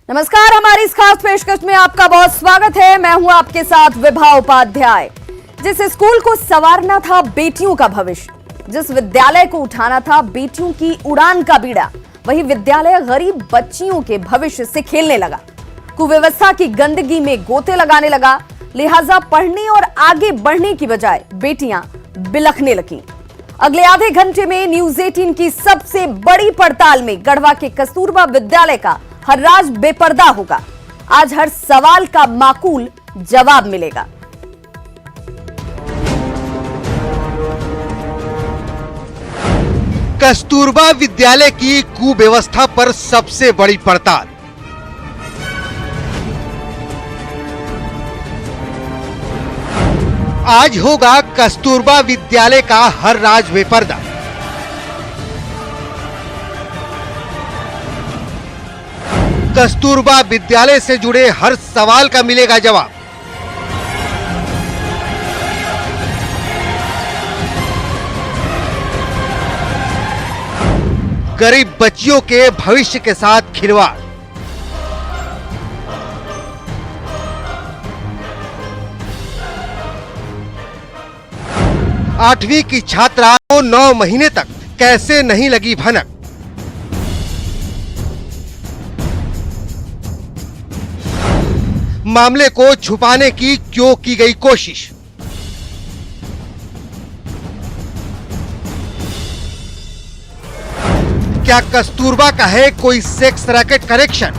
नमस्कार, हमारी इस खास पेशकश में आपका बहुत स्वागत है। मैं हूं आपके साथ विभा उपाध्याय। जिस स्कूल को संवारना था बेटियों का भविष्य, जिस विद्यालय को उठाना था बेटियों की उड़ान का बीड़ा, वही विद्यालय गरीब बच्चियों के भविष्य से खेलने लगा। कुव्यवस्था की गंदगी में गोते लगाने लगा। लिहाजा पढ़ने और आगे बढ़ने की बजाय बेटियां बिलखने लगीं। अगले आधे घंटे में न्यूज 18 की सबसे बड़ी पड़ताल में गढ़वा के कस्तूरबा विद्यालय का हर राज बेपर्दा होगा। आज हर सवाल का माकूल जवाब मिलेगा। कस्तूरबा विद्यालय की कुव्यवस्था पर सबसे बड़ी पड़ताल। आज होगा कस्तूरबा विद्यालय का हर राज बेपर्दा। कस्तूरबा विद्यालय से जुड़े हर सवाल का मिलेगा जवाब। गरीब बच्चियों के भविष्य के साथ खिलवाड़। आठवीं की छात्रा को 9 महीने तक कैसे नहीं लगी भनक। मामले को छुपाने की क्यों की गई कोशिश। क्या कस्तूरबा का है कोई सेक्स रैकेट कनेक्शन।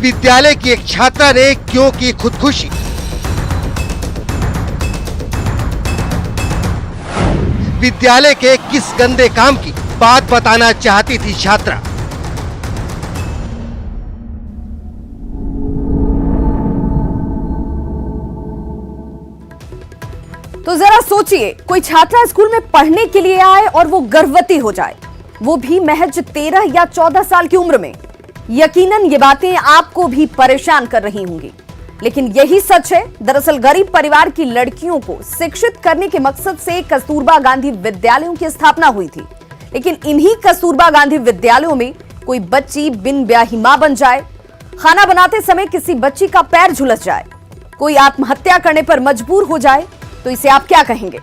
विद्यालय की एक छात्रा ने क्यों की खुदकुशी। विद्यालय के किस गंदे काम की बात बताना चाहती थी छात्रा। तो जरा सोचिए, कोई छात्रा स्कूल में पढ़ने के लिए आए और वो गर्भवती हो जाए, वो भी महज 13 या 14 साल की उम्र में। यकीनन ये बातें आपको भी परेशान कर रही होंगी, लेकिन यही सच है। दरअसल गरीब परिवार की लड़कियों को शिक्षित करने के मकसद से कस्तूरबा गांधी विद्यालयों की स्थापना हुई थी। लेकिन इन्हीं कस्तूरबा गांधी विद्यालयों में कोई बच्ची बिन ब्याही मां बन जाए, खाना बनाते समय किसी बच्ची का पैर झुलस जाए, कोई आत्महत्या करने पर मजबूर हो जाए, तो इसे आप क्या कहेंगे?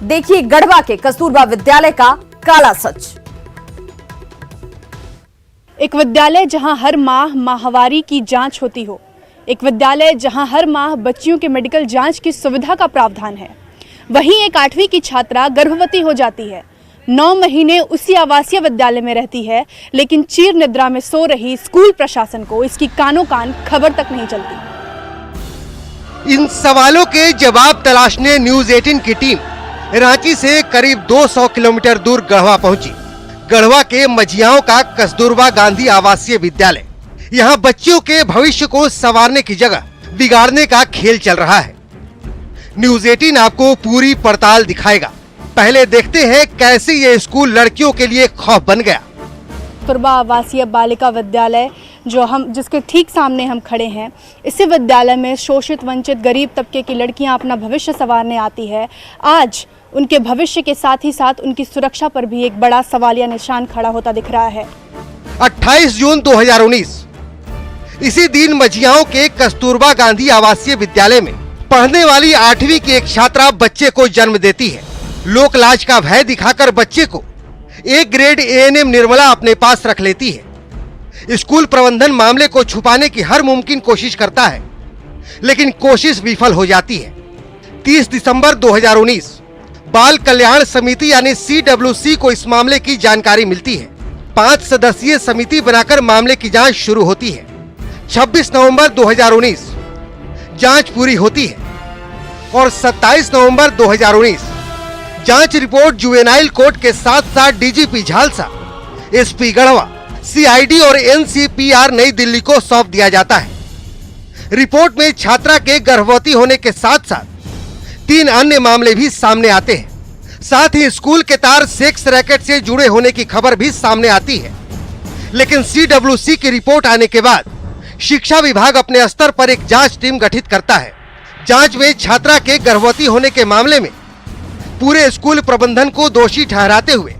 देखिए गढ़वा के कस्तूरबा विद्यालय का काला सच। एक विद्यालय जहां हर माह माहवारी की जांच होती हो, एक विद्यालय जहां हर माह बच्चियों के मेडिकल जांच की सुविधा का प्रावधान है, वहीं एक 8वीं की छात्रा गर्भवती हो जाती है। 9 महीने उसी आवासीय विद्यालय में रहती है, लेकिन चीर निद्रा में सो रही स्कूल प्रशासन को इसकी कानों कान खबर तक नहीं चलती। इन सवालों के जवाब तलाशने न्यूज 18 की टीम रांची से करीब 200 किलोमीटर दूर गढ़वा पहुंची। गढ़वा के मझियाओं का कस्तूरबा गांधी आवासीय विद्यालय। यहाँ बच्चियों के भविष्य को संवारने की जगह बिगाड़ने का खेल चल रहा है। न्यूज 18 आपको पूरी पड़ताल दिखाएगा। पहले देखते हैं कैसे ये स्कूल लड़कियों के लिए खौफ बन गया। कस्तूरबा आवासीय बालिका विद्यालय जिसके ठीक सामने हम खड़े हैं, इसी विद्यालय में शोषित वंचित गरीब तबके की लड़कियां अपना भविष्य संवारने आती है। आज उनके भविष्य के साथ ही साथ उनकी सुरक्षा पर भी एक बड़ा सवालिया निशान खड़ा होता दिख रहा है। 28 जून 2019 इसी दिन मझियाओं के कस्तूरबा गांधी आवासीय विद्यालय में पढ़ने वाली 8वीं की एक छात्रा बच्चे को जन्म देती है। लोक लाज का भय दिखाकर बच्चे को A ग्रेड ANM निर्मला अपने पास रख लेती है। स्कूल प्रबंधन मामले को छुपाने की हर मुमकिन कोशिश करता है, लेकिन कोशिश विफल हो जाती है। 30 दिसंबर 2019 बाल कल्याण समिति यानी CWC को इस मामले की जानकारी मिलती है। 5 सदस्यीय समिति बनाकर मामले की जांच शुरू होती है। 26 नवंबर 2019 जांच पूरी होती है और 27 नवंबर 2019 जांच रिपोर्ट जुवेनाइल कोर्ट के साथ साथ DGP Jhalsa, SP Garhwa, CID और NCPR नई दिल्ली को सौंप दिया जाता है। रिपोर्ट में छात्रा के गर्भवती होने के साथ साथ 3 अन्य मामले भी सामने आते हैं। साथ ही स्कूल के तार सेक्स रैकेट से जुड़े होने की खबर भी सामने आती है। लेकिन CWC की रिपोर्ट आने के बाद शिक्षा विभाग अपने स्तर पर एक जांच टीम गठित करता है। जांच में छात्रा के गर्भवती होने के मामले में पूरे स्कूल प्रबंधन को दोषी ठहराते हुए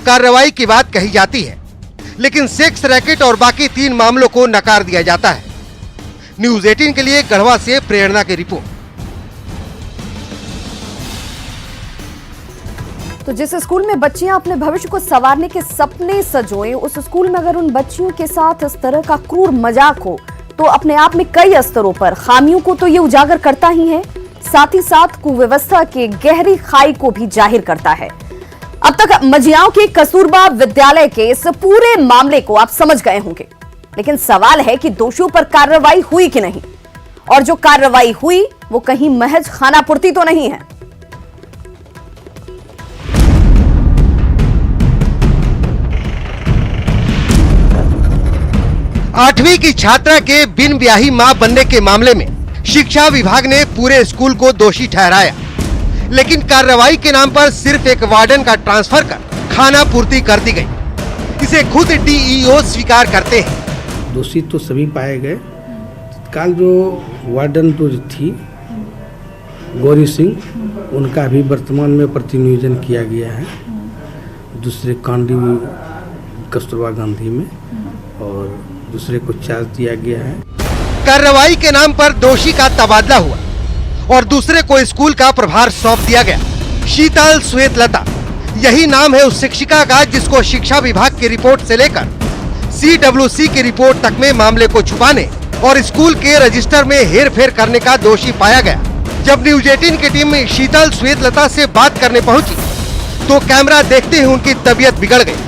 कार्रवाई की बात कही जाती है, लेकिन सेक्स रैकेट और बाकी 3 मामलों को नकार दिया जाता है। न्यूज़ 18 के लिए गढ़वा से प्रेरणा की रिपोर्ट। तो जिस स्कूल में बच्चियां अपने भविष्य को संवारने के सपने सजोएं, उस स्कूल में अगर उन बच्चियों के साथ इस तरह का क्रूर मजाक हो तो अपने आप में कई स्तरों पर खामियों को तो ये उजागर करता ही है, साथ ही साथ कुव्यवस्था के गहरी खाई को भी जाहिर करता है। अब तक मझियाओं के कस्तूरबा विद्यालय के इस पूरे मामले को आप समझ गए होंगे, लेकिन सवाल है कि दोषियों पर कार्रवाई हुई कि नहीं, और जो कार्रवाई हुई वो कहीं महज खानापूर्ति तो नहीं है। आठवीं की छात्रा के बिन ब्याही मां बनने के मामले में शिक्षा विभाग ने पूरे स्कूल को दोषी ठहराया, लेकिन कार्रवाई के नाम पर सिर्फ एक वार्डन का ट्रांसफर कर खाना पूर्ति कर दी गई। इसे खुद डीईओ स्वीकार करते हैं। दोषी तो सभी पाए गए। कल जो वार्डन जो थी गौरी सिंह, उनका भी वर्तमान में प्रतिनियोजन किया गया है दूसरे कांडी कस्तूरबा गांधी में, और दूसरे को चार्ज दिया गया है। कार्रवाई के नाम पर दोषी का तबादला हुआ और दूसरे को स्कूल का प्रभार सौंप दिया गया। शीतल श्वेतलता, यही नाम है उस शिक्षिका का जिसको शिक्षा विभाग की रिपोर्ट से लेकर CWC की रिपोर्ट तक में मामले को छुपाने और स्कूल के रजिस्टर में हेरफेर करने का दोषी पाया गया। जब न्यूज़ 18 की टीम शीतल श्वेतलता से बात करने पहुंची तो कैमरा देखते ही उनकी तबीयत बिगड़ गई।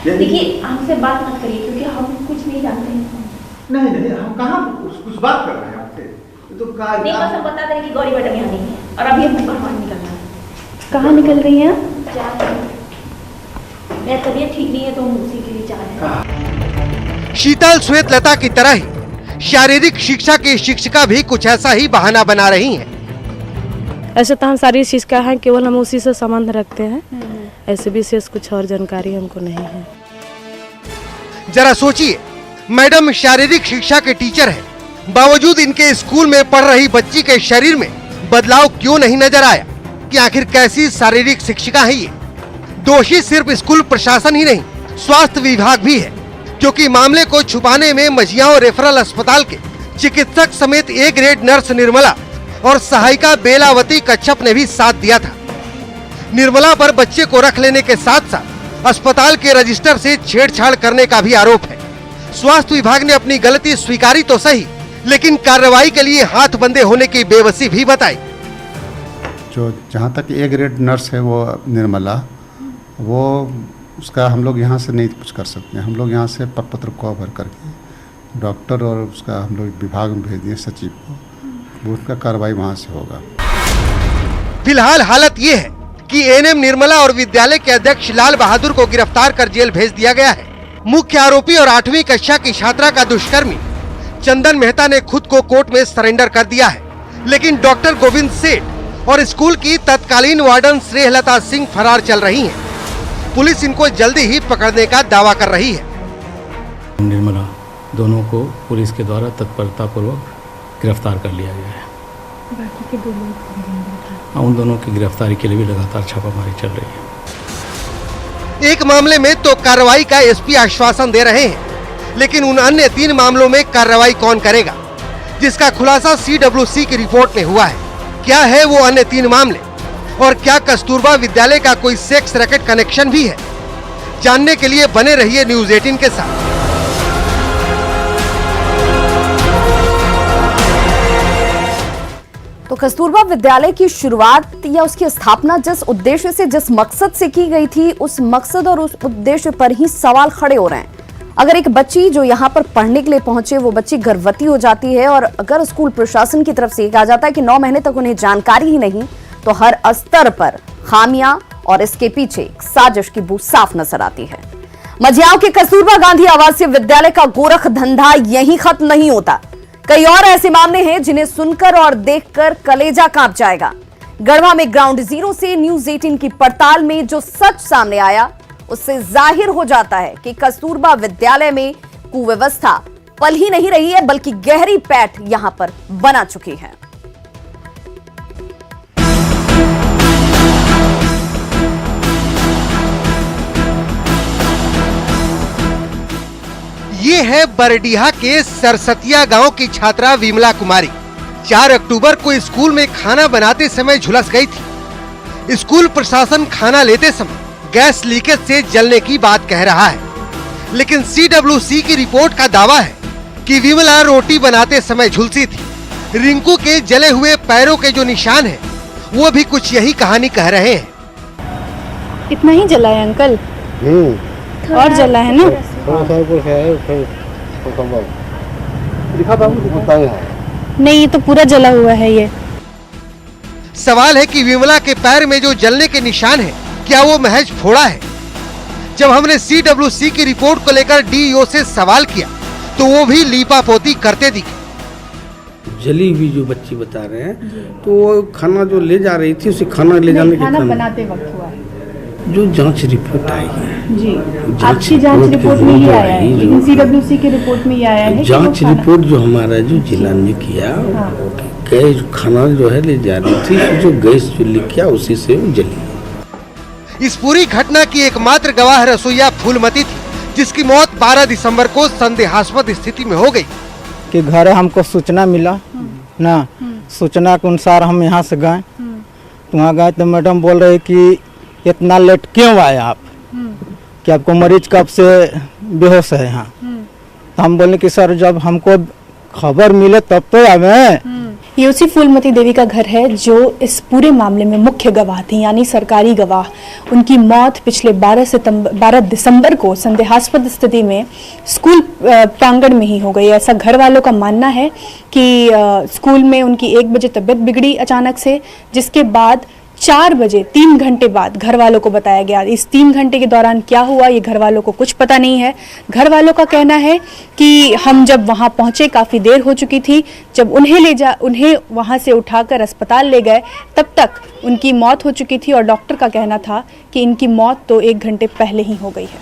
देखिए, हमसे बात मत करिए क्योंकि हम कुछ नहीं जानते हैं। नहीं नहीं, हम कहाँ कुछ बात कर रहे हैं आपसे। तो नहीं, बस हम बता दें कि गौरी मैडम यहाँ नहीं है और अभी हमको बाहर निकलना है। कहाँ निकल रही हैं? मेरा तबीयत ठीक नहीं है तो हम उसी के लिए जा रहे हैं। शीतल श्वेतलता की तरह ही शारीरिक शिक्षा की शिक्षिका भी कुछ ऐसा ही बहाना बना रही हैं। ऐसे तो हम सारी शिक्षिका हैं, केवल हम उसी से संबंध रखते हैं, ऐसे विशेष कुछ और जानकारी हमको नहीं है। जरा सोचिए, मैडम शारीरिक शिक्षा के टीचर हैं, बावजूद इनके स्कूल में पढ़ रही बच्ची के शरीर में बदलाव क्यों नहीं नजर आया कि आखिर कैसी शारीरिक शिक्षिका है ये? दोषी सिर्फ स्कूल प्रशासन ही नहीं, स्वास्थ्य विभाग भी है, क्योंकि मामले को छुपाने में मझियाओं रेफरल अस्पताल के चिकित्सक समेत A ग्रेड नर्स निर्मला और सहायिका बेलावती कच्छप ने भी साथ दिया था। निर्मला पर बच्चे को रख लेने के साथ साथ अस्पताल के रजिस्टर से छेड़छाड़ करने का भी आरोप है। स्वास्थ्य विभाग ने अपनी गलती स्वीकारी तो सही, लेकिन कार्रवाई के लिए हाथ बंधे होने की बेबसी भी बताई। जो जहाँ तक A ग्रेड नर्स है वो निर्मला, वो उसका हम लोग यहाँ से नहीं कुछ कर सकते हैं। हम लोग यहाँ से प्रपत्र को भर करके डॉक्टर और उसका हम लोग विभाग में भेज दिए सचिव को, वो उसका कार्रवाई वहाँ से होगा। फिलहाल हालत ये है कि एएनएम निर्मला और विद्यालय के अध्यक्ष लाल बहादुर को गिरफ्तार कर जेल भेज दिया गया है। मुख्य आरोपी और 8वीं कक्षा की छात्रा का दुष्कर्मी चंदन मेहता ने खुद को कोर्ट में सरेंडर कर दिया है, लेकिन डॉक्टर गोविंद सेठ और स्कूल की तत्कालीन वार्डन श्रेहलता सिंह फरार चल रही हैं। पुलिस इनको जल्दी ही पकड़ने का दावा कर रही है। निर्मला दोनों को पुलिस के द्वारा तत्परता पूर्वक गिरफ्तार कर लिया गया है। बाकी के 2 लोग उन दोनों की गिरफ्तारी के लिए भी लगातार छापामारी चल रही है। एक मामले में तो कार्रवाई का एसपी आश्वासन दे रहे हैं, लेकिन उन अन्य 3 मामलों में कार्रवाई कौन करेगा, जिसका खुलासा CWC की रिपोर्ट में हुआ है। क्या है वो अन्य 3 मामले और क्या कस्तूरबा विद्यालय का कोई सेक्स रैकेट कनेक्शन भी है? जानने के लिए बने रहिए न्यूज़ 18 के साथ। तो कस्तूरबा विद्यालय की शुरुआत या उसकी स्थापना जिस उद्देश्य से, जिस मकसद से की गई थी, उस मकसद और उस उद्देश्य पर ही सवाल खड़े हो रहे हैं। अगर एक बच्ची जो यहाँ पर पढ़ने के लिए पहुंचे, वो बच्ची गर्भवती हो जाती है और अगर स्कूल प्रशासन की तरफ से कहा जाता है कि 9 महीने तक उन्हें जानकारी ही नहीं, तो हर स्तर पर खामियां और इसके पीछे एक साजिश की बू साफ नजर आती है। मझियाओं के कस्तूरबा गांधी आवासीय विद्यालय का गोरख धंधा यहीं खत्म नहीं होता। कई और ऐसे मामले हैं जिन्हें सुनकर और देखकर कलेजा कांप जाएगा। गढ़वा में ग्राउंड जीरो से न्यूज़ 18 की पड़ताल में जो सच सामने आया, उससे जाहिर हो जाता है कि कस्तूरबा विद्यालय में कुव्यवस्था पल ही नहीं रही है, बल्कि गहरी पैठ यहां पर बना चुकी है। है बरडीहा के सरसतिया गांव की छात्रा विमला कुमारी। 4 अक्टूबर को स्कूल में खाना बनाते समय झुलस गई थी। स्कूल प्रशासन खाना लेते समय गैस लीकेज से जलने की बात कह रहा है, लेकिन CWC की रिपोर्ट का दावा है कि विमला रोटी बनाते समय झुलसी थी। रिंकू के जले हुए पैरों के जो निशान हैं, वो भी कुछ यही कहानी कह रहे हैं। इतना ही जला है अंकल? और जला है ना? नहीं, ये तो पूरा जला हुआ है। ये सवाल है कि विमला के पैर में जो जलने के निशान हैं, क्या वो महज फोड़ा है? जब हमने CWC की रिपोर्ट को लेकर DEO से सवाल किया तो वो भी लीपापोती करते दिखे। जली हुई जो बच्ची बता रहे हैं, तो वो खाना जो ले जा रही थी, उसे खाना ले जाने के खाना बनाते वक्त हुआ है। जो जांच रिपोर्ट आई है जी, आपकी जांच रिपोर्ट में ये आया है, लेकिन CWC की रिपोर्ट में ये आया है। जांच रिपोर्ट जो हमारा जो जिला ने किया, गैस खाना जो है ले जा रही थी, जो गैस जो लीक किया उसी से वो जली। इस पूरी घटना की एकमात्र गवाह रसोईया फूलमती थी, जिसकी मौत 12 दिसंबर को संदेहास्पद स्थिति में हो गई। कि घर हमको सूचना मिला ना, सूचना के अनुसार हम यहाँ से गए। तो वहाँ गए तो मैडम बोल रहे कि इतना लेट क्यों आए आप, कि आपको मरीज कब से बेहोश है यहाँ। तो हम बोले कि सर जब हमको खबर मिले तब तो आवे। ये उसी फूलमती देवी का घर है जो इस पूरे मामले में मुख्य गवाह थी, यानी सरकारी गवाह। उनकी मौत पिछले 12 दिसंबर को संदेहास्पद स्थिति में स्कूल प्रांगण में ही हो गई। ऐसा घर वालों का मानना है कि स्कूल में उनकी 1 बजे तबीयत बिगड़ी अचानक से, जिसके बाद 4 बजे 3 घंटे बाद घर वालों को बताया गया। इस 3 घंटे के दौरान क्या हुआ ये घर वालों को कुछ पता नहीं है। घर वालों का कहना है कि हम जब वहां पहुंचे काफ़ी देर हो चुकी थी। जब उन्हें वहां से उठाकर अस्पताल ले गए तब तक उनकी मौत हो चुकी थी, और डॉक्टर का कहना था कि इनकी मौत तो 1 घंटे पहले ही हो गई है।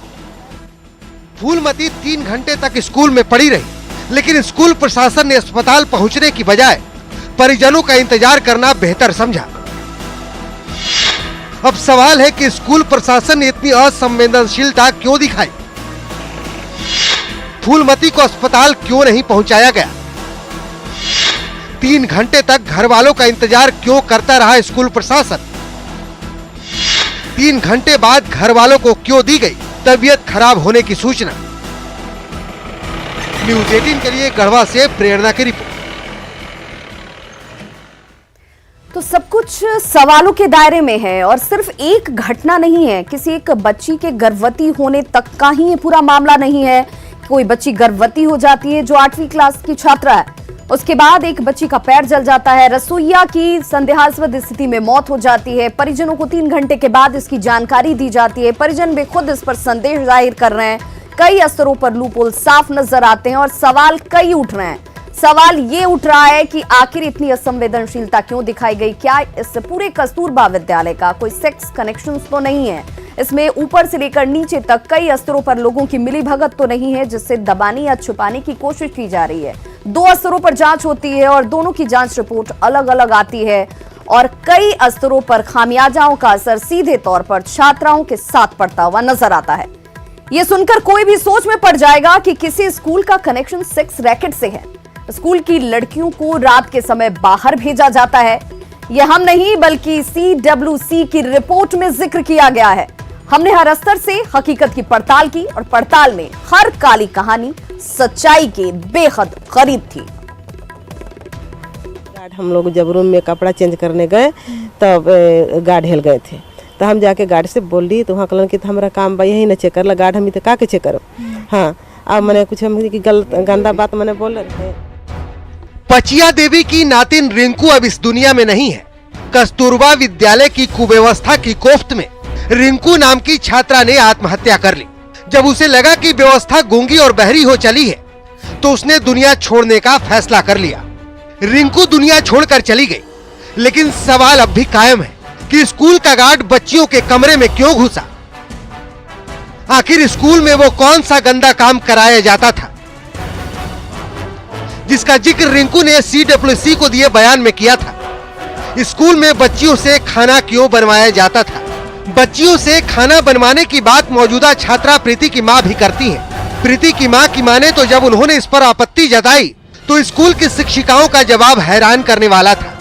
फूलमती 3 घंटे तक स्कूल में पड़ी रही, लेकिन स्कूल प्रशासन ने अस्पताल पहुंचने की बजाय परिजनों का इंतजार करना बेहतर समझा। अब सवाल है कि स्कूल प्रशासन ने इतनी असंवेदनशीलता क्यों दिखाई? फूलमती को अस्पताल क्यों नहीं पहुंचाया गया? 3 घंटे तक घर वालों का इंतजार क्यों करता रहा स्कूल प्रशासन? 3 घंटे बाद घर वालों को क्यों दी गई तबीयत खराब होने की सूचना? न्यूज़ 18 के लिए गढ़वा से प्रेरणा की रिपोर्ट। तो सब कुछ सवालों के दायरे में है, और सिर्फ एक घटना नहीं है, किसी एक बच्ची के गर्भवती होने तक का ही ये पूरा मामला नहीं है। कोई बच्ची गर्भवती हो जाती है जो 8वीं क्लास की छात्रा है, उसके बाद एक बच्ची का पैर जल जाता है, रसोइया की संदेहास्पद स्थिति में मौत हो जाती है। परिजनों को 3 घंटे के बाद इसकी जानकारी दी जाती है। परिजन भी खुद इस पर संदेह जाहिर कर रहे हैं। कई स्तरों पर लूपहोल साफ नजर आते हैं और सवाल कई उठ रहे हैं। सवाल ये उठ रहा है कि आखिर इतनी असंवेदनशीलता क्यों दिखाई गई? क्या इस पूरे कस्तूरबा विद्यालय का कोई सेक्स कनेक्शंस तो नहीं है? इसमें ऊपर से लेकर नीचे तक कई स्तरों पर लोगों की मिलीभगत तो नहीं है जिससे दबाने या छुपाने की कोशिश की जा रही है? 2 स्तरों पर जांच होती है और दोनों की जांच रिपोर्ट अलग अलग आती है, और कई स्तरों पर खामियाजाओं का असर सीधे तौर पर छात्राओं के साथ पड़ता हुआ नजर आता है। यह सुनकर कोई भी सोच में पड़ जाएगा कि किसी स्कूल का कनेक्शन सेक्स रैकेट से है। स्कूल की लड़कियों को रात के समय बाहर भेजा जाता है। यह हम नहीं बल्कि CWC की रिपोर्ट में जिक्र किया गया है। हमने हर स्तर से हकीकत की पड़ताल की और पड़ताल में हर काली कहानी सच्चाई के बेहद करीब थी। हम लोग जब रूम में कपड़ा चेंज करने गए तब गार्ड हिल गए थे, तो हम जाके गार्ड से बोल दी, तो वहाँ कहलन कि हमारा काम बा यही न चेक कर, गार्ड हम तो का के चेक करो। हाँ, अब मैंने कुछ हम गलत गंदा बात मैंने बोल रहे थे। पचिया देवी की नातिन रिंकू अब इस दुनिया में नहीं है। कस्तूरबा विद्यालय की कुव्यवस्था की कोफ्त में रिंकू नाम की छात्रा ने आत्महत्या कर ली। जब उसे लगा कि व्यवस्था गूंगी और बहरी हो चली है, तो उसने दुनिया छोड़ने का फैसला कर लिया। रिंकू दुनिया छोड़कर चली गई, लेकिन सवाल अब भी कायम है कि स्कूल का गार्ड बच्चियों के कमरे में क्यों घुसा? आखिर स्कूल में वो कौन सा गंदा काम कराया जाता था जिसका जिक्र रिंकू ने CWC को दिए बयान में किया था? स्कूल में बच्चियों से खाना क्यों बनवाया जाता था? बच्चियों से खाना बनवाने की बात मौजूदा छात्रा प्रीति की मां भी करती है। प्रीति की मां की माने तो जब उन्होंने इस पर आपत्ति जताई तो स्कूल की शिक्षिकाओं का जवाब हैरान करने वाला था।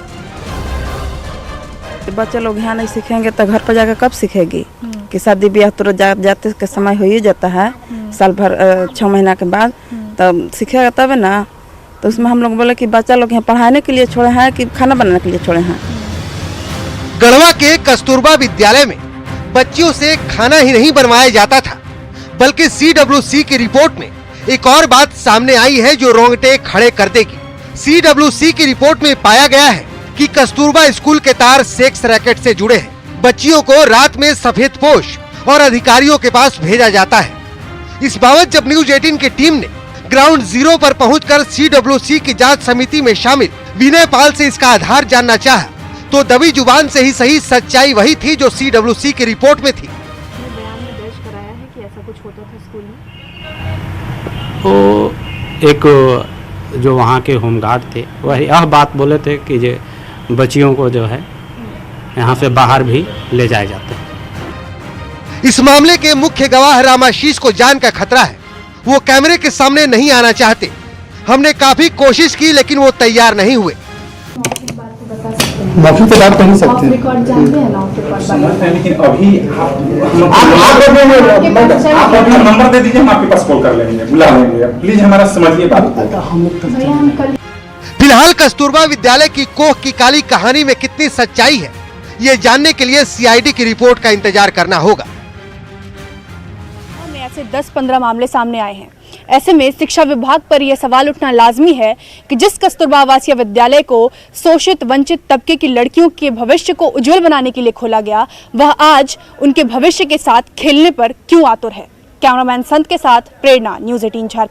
बच्चे लोग यहाँ नहीं सीखेंगे तो घर पर जाकर कब सीखेगी कि शादी ब्याह तुरंत जाते के समय हो ही जाता है, साल भर 6 महीना के बाद तब सीखेगा तब ना। तो उसमें हम लोग बोले कि बच्चा लोग यहाँ पढ़ाने के लिए छोड़े हैं कि खाना बनाने के लिए छोड़े हैं। गढ़वा के कस्तूरबा विद्यालय में बच्चियों से खाना ही नहीं बनवाया जाता था, बल्कि CWC की रिपोर्ट में एक और बात सामने आई है जो रोंगटे खड़े कर देगी। CWC की रिपोर्ट में पाया गया है कि कस्तूरबा स्कूल के तार सेक्स रैकेट से जुड़े हैं। बच्चियों को रात में सफेद पोश और अधिकारियों के पास भेजा जाता है। इस बाबत जब न्यूज 18 की टीम ने ग्राउंड जीरो पर पहुंचकर CWC की जांच समिति में शामिल विनय पाल से इसका आधार जानना चाहा, तो दबी जुबान से ही सही सच्चाई वही थी जो CWC की रिपोर्ट में थी। वो एक जो वहाँ के होमगार्ड थे वह यह बात बोले थे कि जे बच्चियों को जो है यहाँ से बाहर भी ले जाए जाते हैं। इस मामले के मुख्य गवाह रामाशीष को जान का खतरा है। वो कैमरे के सामने नहीं आना चाहते। हमने काफी कोशिश की लेकिन वो तैयार नहीं हुए। मौखिक तो बात कर नहीं सकते, लेकिन अभी आप अपना नंबर दे दीजिए, हम आपके पास कॉल कर लेंगे, बुला लेंगे। प्लीज हमारा समझिए बात को। फिलहाल कस्तूरबा विद्यालय की कोख की काली कहानी में कितनी सच्चाई है, ये जानने के लिए CID की रिपोर्ट का इंतजार करना होगा। ऐसे 10-15 मामले सामने आए हैं। ऐसे में शिक्षा विभाग पर यह सवाल उठना लाजमी है कि जिस कस्तूरबा आवासीय विद्यालय को शोषित वंचित तबके की लड़कियों के भविष्य को उज्जवल बनाने के लिए खोला गया, वह आज उनके भविष्य के साथ खेलने पर क्यों आतुर है। कैमरामैन संत के साथ प्रेरणा, न्यूज़ 18 झारखंड।